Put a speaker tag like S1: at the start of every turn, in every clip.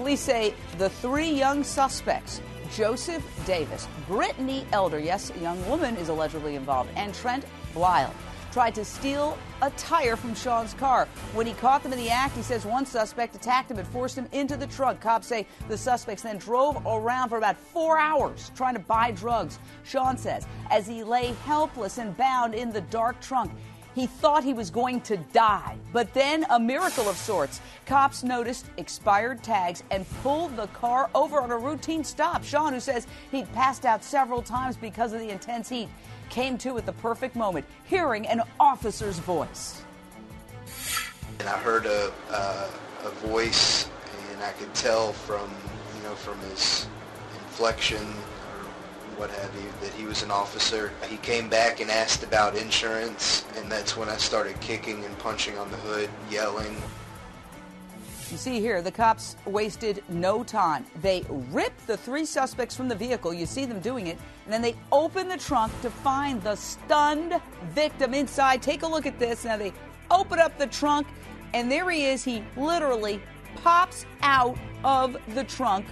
S1: Police say the three young suspects, Joseph Davis, Brittany Elder, yes, a young woman is allegedly involved, and Trent Blyle, tried to steal a tire from Sean's car. When he caught them in the act, he says one suspect attacked him and forced him into the trunk. Cops say the suspects then drove around for about 4 hours trying to buy drugs. Sean says as he lay helpless and bound in the dark trunk, he thought he was going to die. But then a miracle of sorts. Cops noticed expired tags and pulled the car over on a routine stop. Sean, who says he'd passed out several times because of the intense heat, came to at the perfect moment, hearing an officer's voice.
S2: And I heard a voice, and I could tell from his inflection or what have you that he was an officer. He came back and asked about insurance, and that's when I started kicking and punching on the hood, yelling.
S1: You see here, the cops wasted no time. They ripped the three suspects from the vehicle. You see them doing it. And then they open the trunk to find the stunned victim inside. Take a look at this. Now they open up the trunk, and there he is. He literally pops out of the trunk.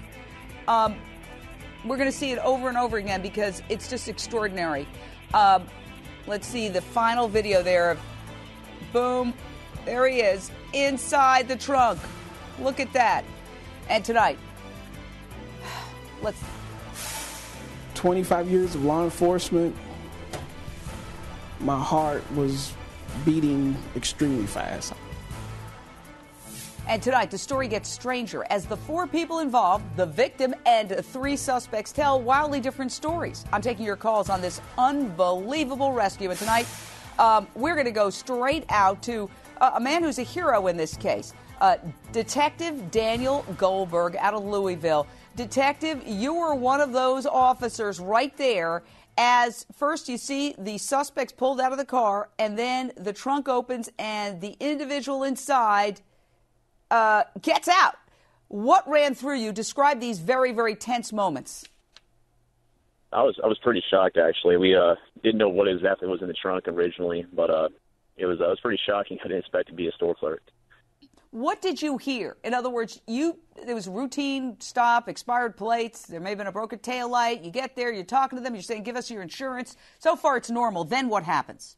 S1: We're going to see it over and over again because it's just extraordinary. Let's see the final video there. Boom. There he is inside the trunk. Look at that. And tonight, let's...
S3: 25 years of law enforcement, my heart was beating extremely fast.
S1: And tonight, the story gets stranger as the four people involved, the victim and three suspects, tell wildly different stories. I'm taking your calls on this unbelievable rescue. And tonight, we're going to go straight out to a man who's a hero in this case. Detective Daniel Goldberg out of Louisville. Detective, you were one of those officers right there as first you see the suspects pulled out of the car, and then the trunk opens and the individual inside gets out. What ran through you? Describe these very, very tense moments.
S4: I was pretty shocked, actually. We didn't know what exactly was in the trunk originally, but it was pretty shocking. I didn't expect to be a store clerk.
S1: What did you hear? In other words, there was routine stop, expired plates. There may have been a broken taillight. You get there, you're talking to them, you're saying, give us your insurance. So far, it's normal. Then what happens?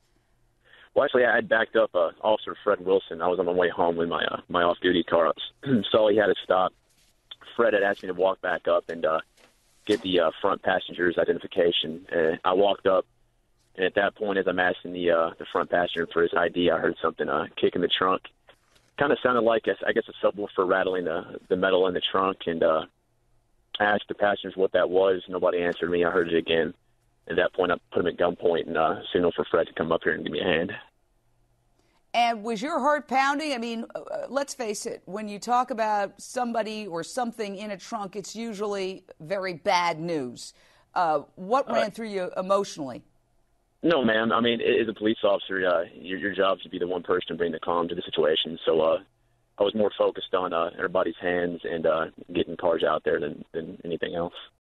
S4: Well, actually, I had backed up Officer Fred Wilson. I was on my way home with my off-duty car. So he had to stop. Fred had asked me to walk back up and get the front passenger's identification. I walked up, and at that point, as I'm asking the front passenger for his ID, I heard something kick in the trunk. Kind of sounded like, I guess, a subwoofer rattling the metal in the trunk, and I asked the passengers what that was. Nobody answered me. I heard it again. At that point, I put him at gunpoint and signaled for Fred to come up here and give me a hand.
S1: And was your heart pounding? I mean, let's face it, when you talk about somebody or something in a trunk, it's usually very bad news. What ran through you emotionally?
S4: No, ma'am. I mean, as a police officer, your job is to be the one person to bring the calm to the situation. So I was more focused on everybody's hands and getting cars out there than anything else.